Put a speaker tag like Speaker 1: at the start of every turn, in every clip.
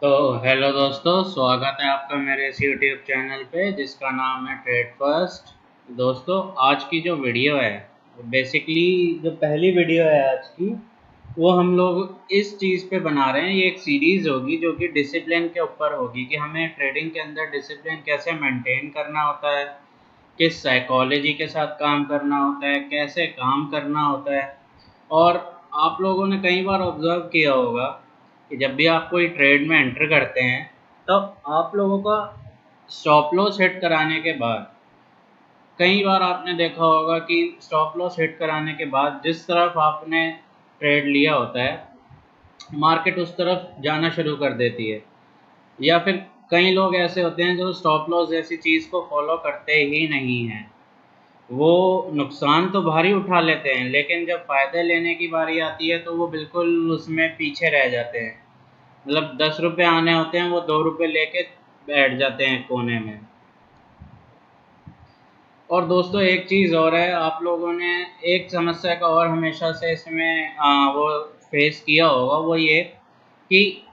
Speaker 1: तो हेलो दोस्तों, स्वागत है आपका मेरे इस यूट्यूब चैनल पे जिसका नाम है ट्रेड फर्स्ट। दोस्तों, आज की जो वीडियो है बेसिकली जो पहली वीडियो है आज की, वो हम लोग इस चीज़ पे बना रहे हैं। ये एक सीरीज़ होगी जो कि डिसिप्लिन के ऊपर होगी कि हमें ट्रेडिंग के अंदर डिसिप्लिन कैसे मेंटेन करना होता है, किस साइकोलॉजी के साथ काम करना होता है, कैसे काम करना होता है। और आप लोगों ने कई बार ऑब्जर्व किया होगा कि जब भी आप कोई ट्रेड में एंटर करते हैं तो आप लोगों का स्टॉप लॉस हिट कराने के बाद, कई बार आपने देखा होगा कि स्टॉप लॉस हिट कराने के बाद जिस तरफ आपने ट्रेड लिया होता है, मार्केट उस तरफ जाना शुरू कर देती है। या फिर कई लोग ऐसे होते हैं जो स्टॉप लॉस जैसी चीज़ को फॉलो करते ही नहीं हैं। वो नुकसान तो भारी उठा लेते हैं, लेकिन जब फ़ायदे लेने की बारी आती है तो वो बिल्कुल उसमें पीछे रह जाते हैं। मतलब 10 रुपये आने होते हैं, वो 2 रुपये लेके बैठ जाते हैं कोने में। और दोस्तों, एक चीज़ और है, आप लोगों ने एक समस्या का और हमेशा से इसमें वो फेस किया होगा, वो ये कि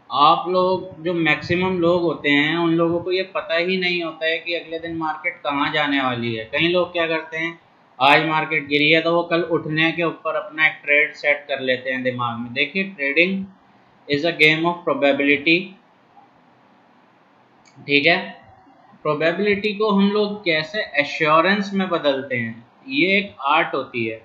Speaker 1: आप लोग जो मैक्सिमम लोग होते हैं उन लोगों को ये पता ही नहीं होता है कि अगले दिन मार्केट कहाँ जाने वाली है। कई लोग क्या करते हैं, आज मार्केट गिरी है तो वो कल उठने के ऊपर अपना एक ट्रेड सेट कर लेते हैं दिमाग में। देखिए, trading is a game of probability. ठीक है, प्रोबेबिलिटी को हम लोग कैसे एश्योरेंस में बदलते हैं, ये एक आर्ट होती है।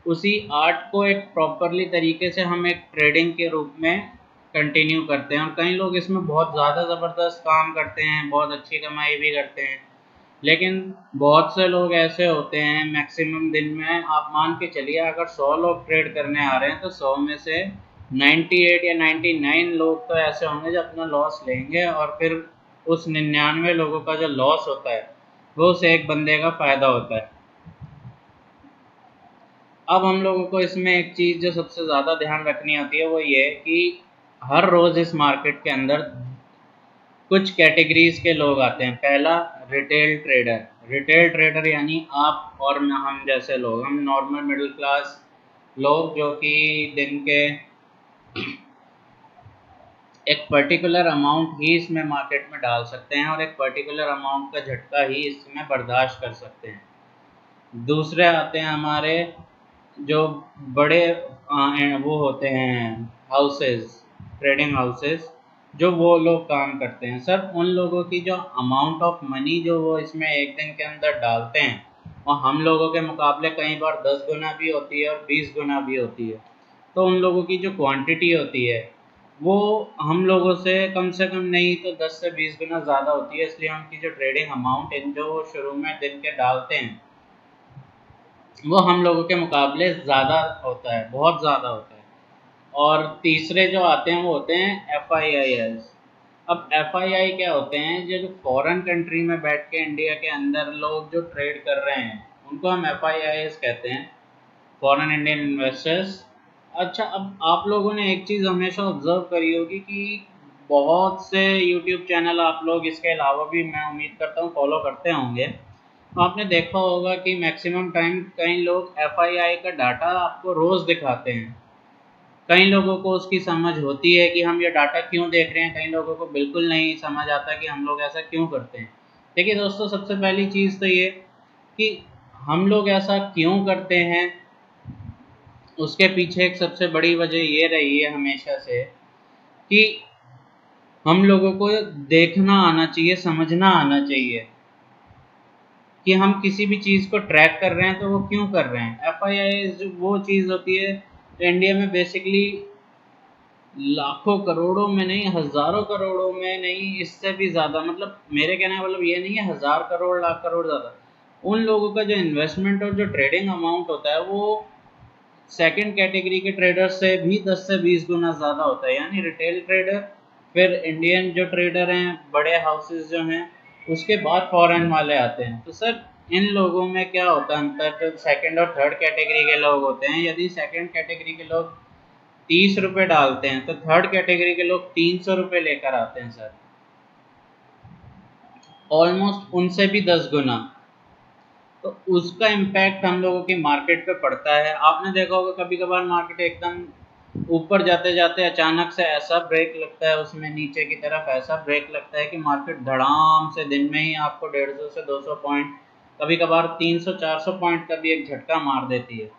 Speaker 1: उसी आर्ट को एक प्रॉपरली तरीके से हम एक ट्रेडिंग के रूप में कंटिन्यू करते हैं। और कई लोग इसमें बहुत ज़्यादा ज़बरदस्त काम करते हैं, बहुत अच्छी कमाई भी करते हैं। लेकिन बहुत से लोग ऐसे होते हैं, मैक्सिमम दिन में आप मान के चलिए अगर 100 लोग ट्रेड करने आ रहे हैं तो 100 में से 98 या 99 लोग तो ऐसे होंगे जो अपना लॉस लेंगे, और फिर उस 99 लोगों का जो लॉस होता है वो उस एक बंदे का फ़ायदा होता है। अब हम लोगों को इसमें एक चीज़ जो सबसे ज़्यादा ध्यान रखनी होती है वो ये कि हर रोज़ इस मार्केट के अंदर कुछ कैटेगरीज के लोग आते हैं। पहला, रिटेल ट्रेडर। रिटेल ट्रेडर यानी आप और हम जैसे लोग, हम नॉर्मल मिडिल क्लास लोग जो कि दिन के एक पर्टिकुलर अमाउंट ही इसमें मार्केट में डाल सकते हैं और एक पर्टिकुलर अमाउंट का झटका ही इसमें बर्दाश्त कर सकते हैं। दूसरे आते हैं हमारे जो बड़े वो होते हैं हाउसेस, ट्रेडिंग हाउसेस, जो वो लोग काम करते हैं। सर, उन लोगों की जो अमाउंट ऑफ मनी जो वो इसमें एक दिन के अंदर डालते हैं और हम लोगों के मुकाबले कई बार 10 गुना भी होती है और 20 गुना भी होती है। तो उन लोगों की जो क्वांटिटी होती है वो हम लोगों से कम नहीं तो 10 से 20 गुना ज़्यादा होती है। इसलिए उनकी जो ट्रेडिंग अमाउंट है जो वो शुरू में दिन के डालते हैं वो हम लोगों के मुकाबले ज़्यादा होता है, बहुत ज़्यादा होता है। और तीसरे जो आते हैं वो होते हैं FIIs। अब FII क्या होते हैं, जो फॉरेन कंट्री में बैठ के इंडिया के अंदर लोग जो ट्रेड कर रहे हैं उनको हम FIIs कहते हैं, फॉरेन इंडियन इन्वेस्टर्स। अच्छा, अब आप लोगों ने एक चीज़ हमेशा ऑब्जर्व करी होगी कि बहुत से यूट्यूब चैनल आप लोग इसके अलावा भी मैं उम्मीद करता हूँ फॉलो करते होंगे। तो आपने देखा होगा कि मैक्सिमम टाइम कई लोग FII का डाटा आपको रोज़ दिखाते हैं। कई लोगों को उसकी समझ होती है कि हम ये डाटा क्यों देख रहे हैं, कई लोगों को बिल्कुल नहीं समझ आता कि हम लोग ऐसा क्यों करते हैं। देखिए दोस्तों, सबसे पहली चीज़ तो ये कि हम लोग ऐसा क्यों करते हैं, उसके पीछे एक सबसे बड़ी वजह ये रही है हमेशा से कि हम लोगों को देखना आना चाहिए, समझना आना चाहिए कि हम किसी भी चीज़ को ट्रैक कर रहे हैं तो वो क्यों कर रहे हैं। FII वो चीज़ होती है जो इंडिया में बेसिकली लाखों करोड़ों में नहीं, हज़ारों करोड़ों में नहीं, इससे भी ज़्यादा, मतलब मेरे कहने का मतलब ये नहीं है 1000 करोड़ लाख करोड़ ज़्यादा, उन लोगों का जो इन्वेस्टमेंट और जो ट्रेडिंग अमाउंट होता है वो सेकंड कैटेगरी के ट्रेडर से भी 10 से 20 गुना ज़्यादा होता है। यानी रिटेल ट्रेडर, फिर इंडियन जो ट्रेडर हैं, बड़े हाउसेस जो हैं, उसके बाद फॉरेन वाले आते हैं। तो सर, इन लोगों में क्या होता है अंतर, तो सेकंड और थर्ड कैटेगरी के लोग होते हैं। यदि सेकंड कैटेगरी के लोग 30 रुपये डालते हैं तो थर्ड कैटेगरी के लोग 300 रुपये लेकर आते हैं सर, ऑलमोस्ट उनसे भी 10 गुना। तो उसका इम्पैक्ट हम लोगों की मार्केट पे पड़ता है। आपने देखा होगा कभी कभार मार्केट एकदम ऊपर जाते जाते अचानक से ऐसा ब्रेक लगता है, उसमें नीचे की तरफ ऐसा ब्रेक लगता है कि मार्केट धड़ाम से दिन में ही आपको 150 से 200 पॉइंट, कभी कभार 300-400 पॉइंट का भी एक झटका मार देती है।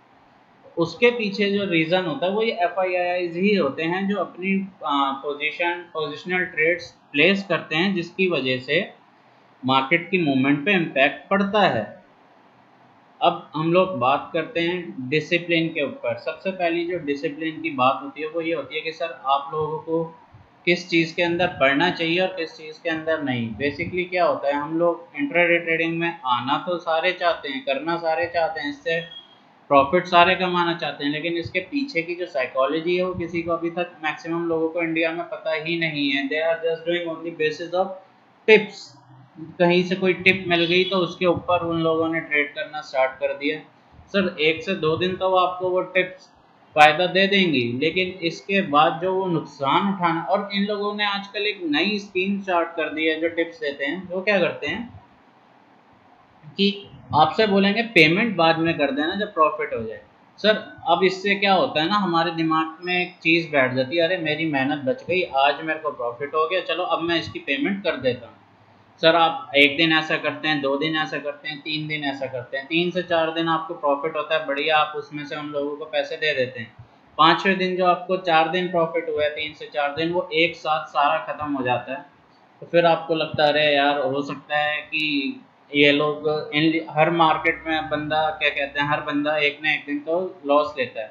Speaker 1: उसके पीछे जो रीज़न होता है वो ये एफआईआईज ही होते हैं, जो अपनी पोजिशनल ट्रेड्स प्लेस करते हैं, जिसकी वजह से मार्केट की मूवमेंट पे इम्पैक्ट पड़ता है। अब हम लोग बात करते हैं डिसिप्लिन के ऊपर। सबसे पहली जो डिसिप्लिन की बात होती है वो ये होती है कि सर आप लोगों को किस चीज़ के अंदर पढ़ना चाहिए और किस चीज़ के अंदर नहीं। बेसिकली क्या होता है, हम लोग इंट्राडे ट्रेडिंग में आना तो सारे चाहते हैं, करना सारे चाहते हैं, इससे प्रॉफिट सारे कमाना चाहते हैं, लेकिन इसके पीछे की जो साइकोलॉजी है वो किसी को अभी तक, मैक्सिमम लोगों को इंडिया में पता ही नहीं है। They are just doing on the basis of tips. कहीं से कोई टिप मिल गई तो उसके ऊपर उन लोगों ने ट्रेड करना स्टार्ट कर दिया। सर 1 से 2 दिन तो आपको वो टिप्स फ़ायदा दे देंगी, लेकिन इसके बाद जो वो नुकसान उठाना, और इन लोगों ने आजकल एक नई स्कीम स्टार्ट कर दी है। जो टिप्स देते हैं वो क्या करते हैं कि आपसे बोलेंगे पेमेंट बाद में कर देना जब प्रॉफिट हो जाए। सर अब इससे क्या होता है ना, हमारे दिमाग में एक चीज़ बैठ जाती है, अरे मेरी मेहनत बच गई, आज मेरे को प्रॉफिट हो गया, चलो अब मैं इसकी पेमेंट कर देता हूँ। सर आप 1 दिन ऐसा करते हैं, 2 दिन ऐसा करते हैं, 3 दिन ऐसा करते हैं, 3 से 4 दिन आपको प्रॉफिट होता है, बढ़िया, आप उसमें से उन लोगों को पैसे दे देते हैं। 5वें दिन जो आपको 4 दिन प्रॉफिट हुआ है, 3 से 4 दिन, वो एक साथ सारा खत्म हो जाता है। तो फिर आपको लगता है अरे यार, हो सकता है कि ये लोग हर मार्केट में बंदा क्या कहते हैं, हर बंदा एक ना एक दिन तो लॉस लेता है।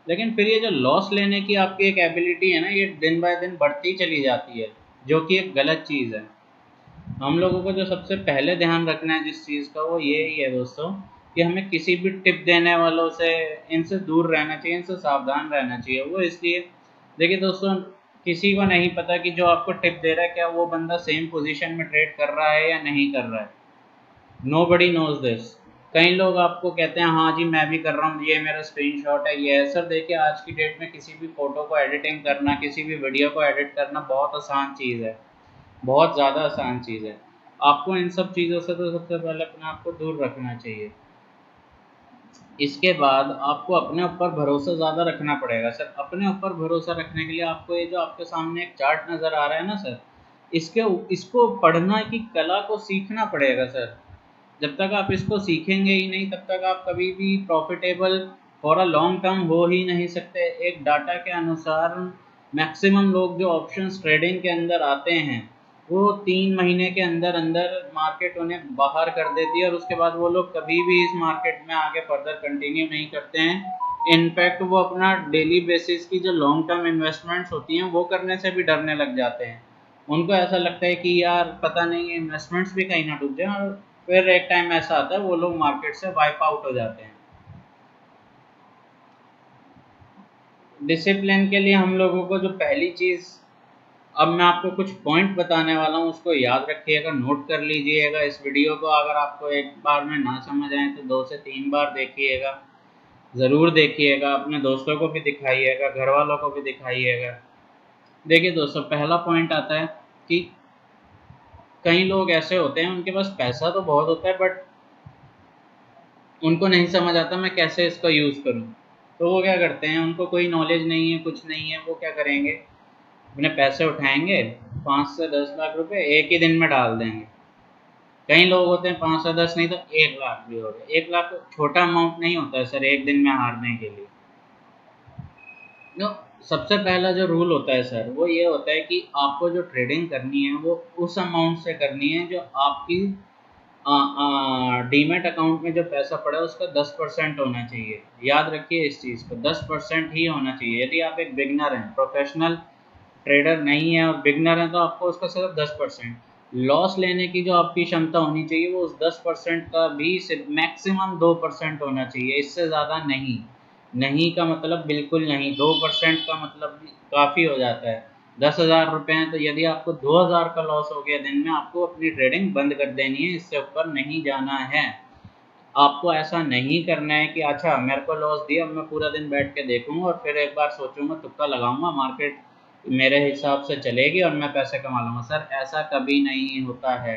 Speaker 1: लेकिन फिर ये जो लॉस लेने की आपकी एक एबिलिटी है ना, ये दिन बाय दिन बढ़ती चली जाती है, जो कि एक गलत चीज़ है। हम लोगों को जो सबसे पहले ध्यान रखना है जिस चीज़ का, वो ये ही है दोस्तों, कि हमें किसी भी टिप देने वालों से, इनसे दूर रहना चाहिए, इनसे सावधान रहना चाहिए। वो इसलिए, देखिए दोस्तों, किसी को नहीं पता कि जो आपको टिप दे रहा है क्या वो बंदा सेम पोजीशन में ट्रेड कर रहा है या नहीं कर रहा है। Nobody knows this. कई लोग आपको कहते हैं हाँ जी मैं भी कर रहा हूँ, ये मेरा स्क्रीनशॉट है, ये है। सर देखिए, आज की डेट में किसी भी फोटो को एडिटिंग करना, किसी भी वीडियो को एडिट करना बहुत आसान चीज़ है, बहुत ज़्यादा आसान चीज़ है। आपको इन सब चीज़ों से तो सबसे पहले अपने आप को दूर रखना चाहिए। इसके बाद आपको अपने ऊपर भरोसा ज़्यादा रखना पड़ेगा। सर अपने ऊपर भरोसा रखने के लिए आपको ये जो आपके सामने एक चार्ट नज़र आ रहा है ना सर, इसको पढ़ना की कला को सीखना पड़ेगा सर। जब तक आप इसको सीखेंगे ही नहीं, तब तक आप कभी भी profitable for a long term हो ही नहीं सकते। एक डाटा के अनुसार मैक्सिमम लोग जो ऑप्शंस ट्रेडिंग के अंदर आते हैं, वो 3 महीने के अंदर अंदर मार्केट उन्हें बाहर कर देती है, और उसके बाद वो लोग कभी भी इस मार्केट में आगे फर्दर कंटिन्यू नहीं करते हैं। इनफैक्ट वो अपना डेली बेसिस की जो लॉन्ग टर्म इन्वेस्टमेंट्स होती हैं वो करने से भी डरने लग जाते हैं। उनको ऐसा लगता है कि यार पता नहीं इन्वेस्टमेंट्स भी कहीं ना डूब जाए, और फिर एक टाइम ऐसा आता है वो लोग मार्केट से वाइप आउट हो जाते हैं। डिसिप्लिन के लिए हम लोगों को जो पहली चीज़, अब मैं आपको कुछ पॉइंट बताने वाला हूँ, उसको याद रखिएगा, नोट कर लीजिएगा। इस वीडियो को अगर आपको एक बार में ना समझ आए तो 2 से 3 बार देखिएगा, ज़रूर देखिएगा, अपने दोस्तों को भी दिखाइएगा, घर वालों को भी दिखाइएगा। देखिए दोस्तों, पहला पॉइंट आता है कि कई लोग ऐसे होते हैं, उनके पास पैसा तो बहुत होता है, बट उनको नहीं समझ आता मैं कैसे इसका यूज़ करूँ। तो वो क्या करते हैं, उनको कोई नॉलेज नहीं है, कुछ नहीं है, वो क्या करेंगे, अपने पैसे उठाएंगे, 5 से 10 लाख रुपए एक ही दिन में डाल देंगे। कई लोग होते हैं 5 से 10 नहीं तो 1 लाख भी हो गए। 1 लाख छोटा अमाउंट नहीं होता है सर एक दिन में हारने के लिए। तो सबसे पहला जो रूल होता है सर, वो ये होता है कि आपको जो ट्रेडिंग करनी है वो उस अमाउंट से करनी है जो आपकी डीमेट अकाउंट में जो पैसा पड़ा है उसका 10% होना चाहिए। याद रखिए इस चीज़ को, 10% ही होना चाहिए। यदि आप एक बिगनर हैं, प्रोफेशनल ट्रेडर नहीं है और बिगनर है, तो आपको उसका सिर्फ 10%। लॉस लेने की जो आपकी क्षमता होनी चाहिए वो उस 10% का भी सिर्फ मैक्सिमम 2% होना चाहिए, इससे ज़्यादा नहीं। नहीं का मतलब बिल्कुल नहीं, 2% का मतलब काफ़ी हो जाता है। 10,000 रुपये हैं तो यदि आपको 2,000 का लॉस हो गया दिन में, आपको अपनी ट्रेडिंग बंद कर देनी है, इससे ऊपर नहीं जाना है। आपको ऐसा नहीं करना है कि अच्छा मेरे को लॉस दिया, मैं पूरा दिन बैठ के देखूंगा और फिर एक बार सोचूंगा, तुक्का लगाऊंगा, मार्केट मेरे हिसाब से चलेगी और मैं पैसे कमा लूँगा। सर ऐसा कभी नहीं होता है।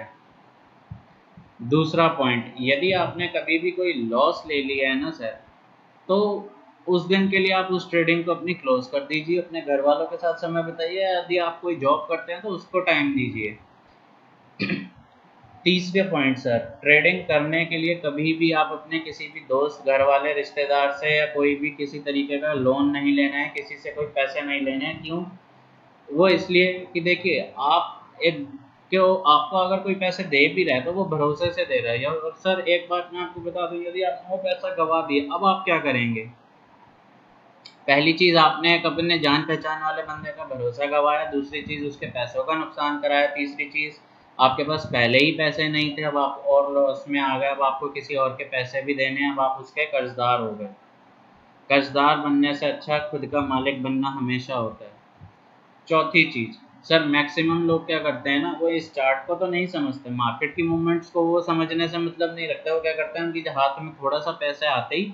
Speaker 1: दूसरा पॉइंट, यदि आपने कभी भी कोई लॉस ले लिया है ना सर, तो उस दिन के लिए आप उस ट्रेडिंग को अपनी क्लोज कर दीजिए, अपने घर वालों के साथ समय बिताइए, यदि आप कोई जॉब करते हैं तो उसको टाइम दीजिए। तीसरे पॉइंट सर, ट्रेडिंग करने के लिए कभी भी आप अपने किसी भी दोस्त, घर वाले, रिश्तेदार से या कोई भी किसी तरीके का लोन नहीं लेना है, किसी से कोई पैसे नहीं लेने हैं। क्यों? वो इसलिए कि देखिए, आप एक क्यों आपको अगर कोई पैसे दे भी रहा है तो वो भरोसे से दे रहा है। और सर एक बात मैं आपको बता दूं, यदि आपने वो पैसा गवा दिया, अब आप क्या करेंगे? पहली चीज़, आपने एक अपने जान पहचान वाले बंदे का भरोसा गवाया, दूसरी चीज़ उसके पैसों का नुकसान कराया, तीसरी चीज़ आपके पास पहले ही पैसे नहीं थे, अब आप और लॉस में आ गए, अब आपको किसी और के पैसे भी देने हैं, अब आप उसके कर्जदार हो गए। कर्जदार बनने से अच्छा खुद का मालिक बनना हमेशा होता है। चौथी चीज़ सर, मैक्सिमम लोग क्या करते हैं ना, वो इस चार्ट को तो नहीं समझते, मार्केट की मूवमेंट्स को वो समझने से मतलब नहीं रखते। वो क्या करते हैं, उनकी हाथ में थोड़ा सा पैसे आते ही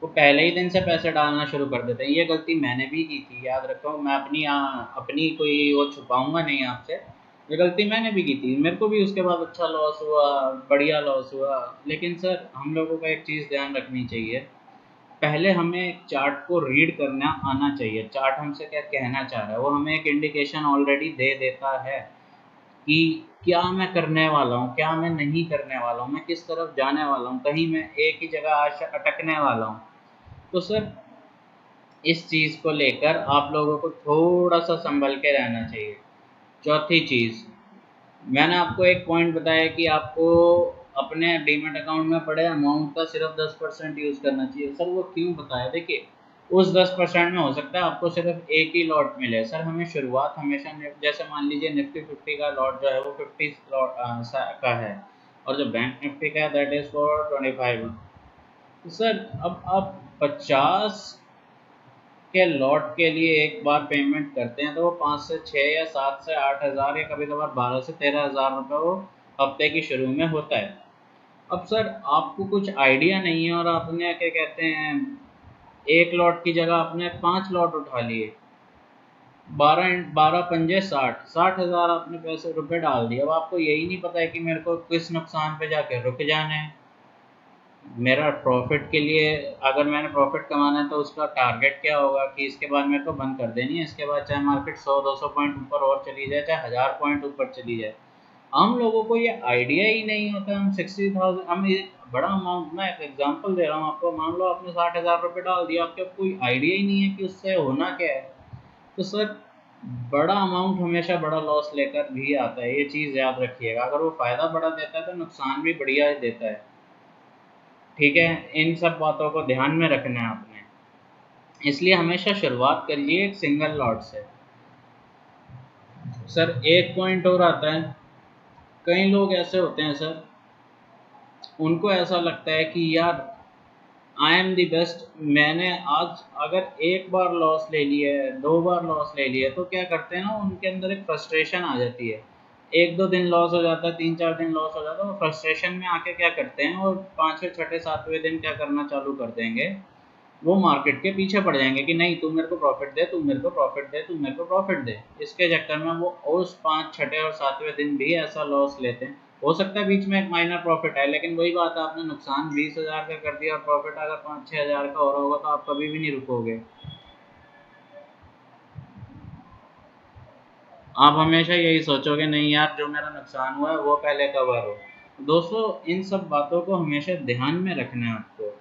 Speaker 1: वो पहले ही दिन से पैसे डालना शुरू कर देते हैं। ये गलती मैंने भी की थी, याद रखो। मैं अपनी कोई वो छुपाऊंगा नहीं आपसे। ये गलती मैंने भी की थी, मेरे को भी उसके बाद अच्छा लॉस हुआ, बढ़िया लॉस हुआ। लेकिन सर हम लोगों को एक चीज़ ध्यान रखनी चाहिए, पहले हमें चार्ट को रीड करना आना चाहिए। चार्ट हमसे क्या कहना चाह रहा है, वो हमें एक इंडिकेशन ऑलरेडी दे देता है कि क्या मैं करने वाला हूँ, क्या मैं नहीं करने वाला हूँ, मैं किस तरफ जाने वाला हूँ, कहीं मैं एक ही जगह आज अटकने वाला हूँ। तो सर इस चीज़ को लेकर आप लोगों को थोड़ा सा संभल के रहना चाहिए। चौथी चीज़, मैंने आपको एक पॉइंट बताया कि आपको अपने डीमैट अकाउंट में पड़े अमाउंट का सिर्फ 10% यूज़ करना चाहिए। सर वो क्यों बताया? देखिए, उस 10% में हो सकता है आपको सिर्फ एक ही लॉट मिले। सर हमें शुरुआत हमेशा जैसे मान लीजिए निफ्टी 50 का लॉट जो है वो 50 लॉट का है, और जो बैंक निफ्टी का है दैट इज़ फॉर 25। तो सर अब आप 50 के लॉट के लिए एक बार पेमेंट करते हैं तो वो 5 से 6 या 7 से 8 हज़ार या कभी कभार 12 से 13 हज़ार रुपये वो हफ्ते की शुरू में होता है। अब सर आपको कुछ आइडिया नहीं है और आपने क्या कहते हैं, एक लॉट की जगह आपने 5 लॉट उठा लिए, 12 12 पंजे 60 हज़ार आपने पैसे रुपए डाल दिए। अब आपको यही नहीं पता है कि मेरे को किस नुकसान पे जाके रुक जाना है। मेरा प्रॉफिट के लिए, अगर मैंने प्रॉफिट कमाना है तो उसका टारगेट क्या होगा कि इसके बाद मेरे को बंद कर देनी है, इसके बाद चाहे मार्केट 100 200 पॉइंट ऊपर और चली जाए, चाहे 1000 पॉइंट ऊपर चली जाए। हम लोगों को ये आइडिया ही नहीं होता। हम 60,000, हम ये बड़ा अमाउंट, मैं एक एग्जांपल दे रहा हूँ आपको, मान लो आपने 60,000 रुपये डाल दिया, आपको कोई आइडिया ही नहीं है कि उससे होना क्या है। तो सर बड़ा अमाउंट हमेशा बड़ा लॉस लेकर भी आता है, ये चीज़ याद रखिएगा। अगर वो फ़ायदा बड़ा देता है तो नुकसान भी बढ़िया ही देता है। ठीक है, इन सब बातों को ध्यान में रखना है आपने। इसलिए हमेशा शुरुआत करिए एक सिंगल लॉट से। सर एक पॉइंट और आता है, कई लोग ऐसे होते हैं सर, उनको ऐसा लगता है कि यार आई एम दी बेस्ट, मैंने आज अगर एक बार लॉस ले लिया है, 2 बार लॉस ले लिया है, तो क्या करते हैं ना, उनके अंदर एक फ्रस्ट्रेशन आ जाती है। 1 2 दिन लॉस हो जाता है, 3 4 दिन लॉस हो जाता है, वो फ्रस्ट्रेशन में आके क्या करते हैं, और 5वें 6ठे 7वें दिन क्या करना चालू कर देंगे, वो मार्केट के पीछे पड़ जाएंगे कि नहीं तू मेरे को प्रॉफिट दे, तू मेरे को प्रॉफिट दे, तू मेरे को प्रॉफिट दे। इसके चक्कर में वो उस 5 6 और 7वें दिन भी ऐसा लॉस लेते हैं। हो सकता है बीच में एक माइनर प्रॉफिट है, लेकिन वही बात है, आपने नुकसान 20,000 का कर दिया और प्रॉफिट अगर 5 6 हज़ार का हो रहा होगा तो आप कभी भी नहीं रुकोगे। आप हमेशा यही सोचोगे नहीं यार, जो मेरा नुकसान हुआ है वो पहले कवर हो। दोस्तों इन सब बातों को हमेशा ध्यान में रखना है आपको।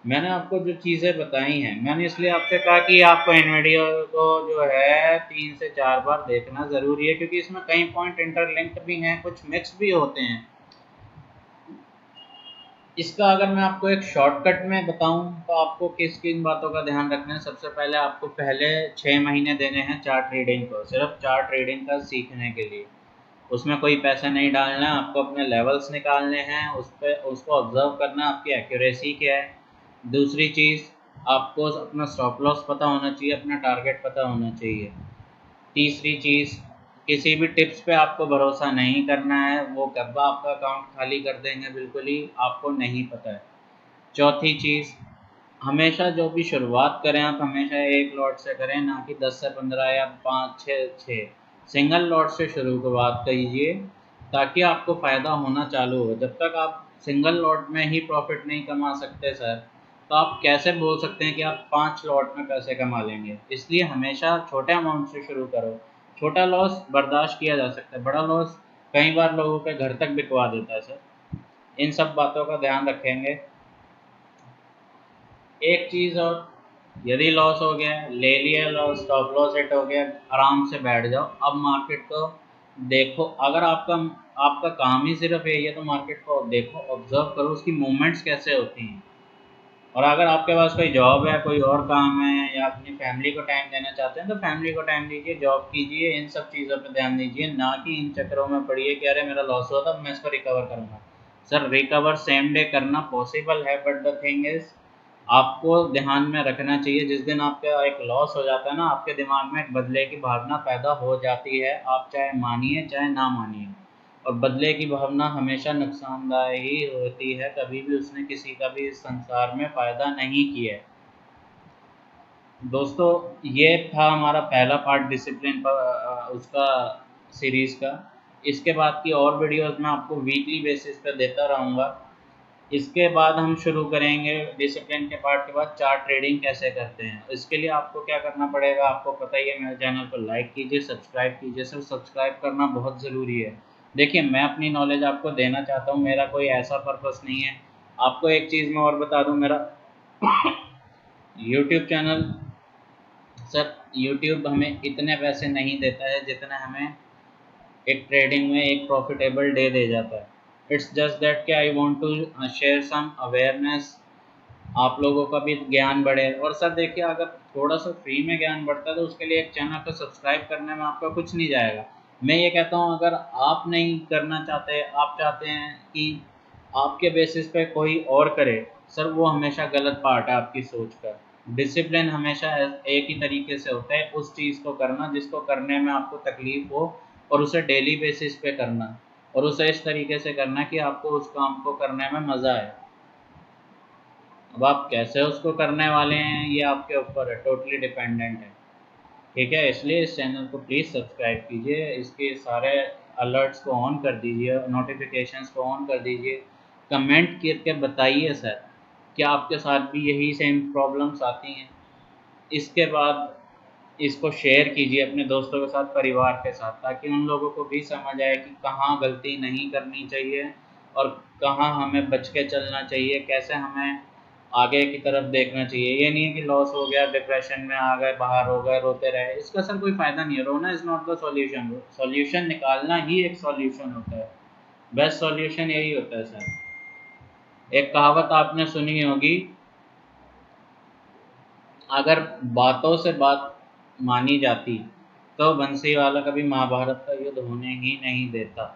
Speaker 1: मैंने आपको जो चीज़ें बताई हैं, मैंने इसलिए आपसे कहा कि आपको इन वीडियो को जो है 3 से 4 बार देखना ज़रूरी है, क्योंकि इसमें कई पॉइंट इंटरलिंक्ड भी हैं, कुछ मिक्स भी होते हैं। इसका अगर मैं आपको एक शॉर्टकट में बताऊं तो आपको किस किन बातों का ध्यान रखना है। सबसे पहले आपको पहले 6 महीने देने हैं चार्ट रीडिंग को, सिर्फ चार्ट रीडिंग का सीखने के लिए। उसमें कोई पैसा नहीं डालना है, आपको अपने लेवल्स निकालने हैं, उस पर उसको ऑब्जर्व करना है आपकी एक्यूरेसी क्या है। दूसरी चीज़, आपको अपना स्टॉप लॉस पता होना चाहिए, अपना टारगेट पता होना चाहिए। तीसरी चीज़, किसी भी टिप्स पे आपको भरोसा नहीं करना है, वो कब आपका अकाउंट खाली कर देंगे बिल्कुल ही आपको नहीं पता है। चौथी चीज़, हमेशा जो भी शुरुआत करें आप हमेशा एक लॉट से करें, ना कि 10 से 15 या 5 6 सिंगल लॉट से शुरुआत कीजिए, ताकि आपको फ़ायदा होना चालू हो। जब तक आप सिंगल लॉट में ही प्रॉफिट नहीं कमा सकते सर, तो आप कैसे बोल सकते हैं कि आप 5 लॉट में पैसे कमा लेंगे। इसलिए हमेशा छोटे अमाउंट से शुरू करो। छोटा लॉस बर्दाश्त किया जा सकता है, बड़ा लॉस कई बार लोगों के घर तक बिकवा देता है सर। इन सब बातों का ध्यान रखेंगे। एक चीज़ और, यदि लॉस हो गया, ले लिया लॉस, स्टॉप लॉस हिट हो गया, आराम से बैठ जाओ। अब मार्केट को देखो। अगर आपका आपका काम ही सिर्फ यही है तो मार्केट को देखो, ऑब्जर्व करो उसकी मूवमेंट्स कैसे होती हैं। और अगर आपके पास कोई जॉब है, कोई और काम है, या अपनी फैमिली को टाइम देना चाहते हैं तो फैमिली को टाइम दीजिए, जॉब कीजिए, इन सब चीज़ों पर ध्यान दीजिए, ना कि इन चक्करों में पड़िए कि अरे मेरा लॉस हुआ था मैं इसको रिकवर करूँगा। सर रिकवर सेम डे करना पॉसिबल है, बट द थिंग इज आपको ध्यान में रखना चाहिए, जिस दिन आपका एक लॉस हो जाता है ना, आपके दिमाग में एक बदले की भावना पैदा हो जाती है, आप चाहे मानिए चाहे ना मानिए। और बदले की भावना हमेशा नुकसानदायक ही होती है, कभी भी उसने किसी का भी इस संसार में फ़ायदा नहीं किया है। दोस्तों, ये था हमारा पहला पार्ट डिसिप्लिन पर उसका सीरीज़ का। इसके बाद की और वीडियोस मैं आपको वीकली बेसिस पे देता रहूँगा। इसके बाद हम शुरू करेंगे डिसिप्लिन के पार्ट के बाद चार्ट ट्रेडिंग कैसे करते हैं। इसके लिए आपको क्या करना पड़ेगा, आपको पता ही है, मेरे चैनल को लाइक कीजिए, सब्सक्राइब कीजिए। सर सब्सक्राइब करना बहुत ज़रूरी है। देखिए, मैं अपनी नॉलेज आपको देना चाहता हूँ, मेरा कोई ऐसा पर्पस नहीं है। आपको एक चीज़ मैं और बता दूँ, मेरा यूट्यूब चैनल, सर यूट्यूब हमें इतने पैसे नहीं देता है जितने हमें एक ट्रेडिंग में एक प्रॉफिटेबल डे दे जाता है। इट्स जस्ट दैट कि I want to share some awareness, आप लोगों का भी ज्ञान बढ़े। और सर देखिए, अगर थोड़ा सा फ्री में ज्ञान बढ़ता है तो उसके लिए एक चैनल को सब्सक्राइब करने में आपका कुछ नहीं जाएगा। मैं ये कहता हूँ, अगर आप नहीं करना चाहते, आप चाहते हैं कि आपके बेसिस पे कोई और करे, सर वो हमेशा गलत पार्ट है आपकी सोच का। डिसिप्लिन हमेशा एक ही तरीके से होता है, उस चीज़ को करना जिसको करने में आपको तकलीफ हो, और उसे डेली बेसिस पे करना, और उसे इस तरीके से करना कि आपको उस काम को करने में मज़ा आए। अब आप कैसे उसको करने वाले हैं ये आपके ऊपर है, टोटली डिपेंडेंट है। ठीक है, इसलिए इस चैनल को प्लीज़ सब्सक्राइब कीजिए, इसके सारे अलर्ट्स को ऑन कर दीजिए, नोटिफिकेशंस को ऑन कर दीजिए। कमेंट करके बताइए सर, क्या आपके साथ भी यही सेम प्रॉब्लम्स आती हैं। इसके बाद इसको शेयर कीजिए अपने दोस्तों के साथ, परिवार के साथ, ताकि उन लोगों को भी समझ आए कि कहाँ गलती नहीं करनी चाहिए और कहाँ हमें बच के चलना चाहिए, कैसे हमें आगे की तरफ देखना चाहिए। ये नहीं है कि लॉस हो गया, डिप्रेशन में आ गए, बाहर हो गए, रोते रहे, इसका सर कोई फ़ायदा नहीं है। रोना is not the solution, solution निकालना ही एक सॉल्यूशन होता है। बेस्ट सॉल्यूशन यही होता है सर। एक कहावत आपने सुनी होगी, अगर बातों से बात मानी जाती तो बंसीवाला कभी महाभारत का युद्ध होने ही नहीं देता।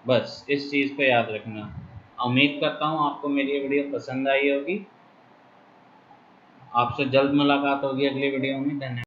Speaker 1: बस इस चीज़ को याद रखना। उम्मीद करता हूँ आपको मेरी ये वीडियो पसंद आई होगी। आपसे जल्द मुलाकात होगी अगली वीडियो में। धन्यवाद।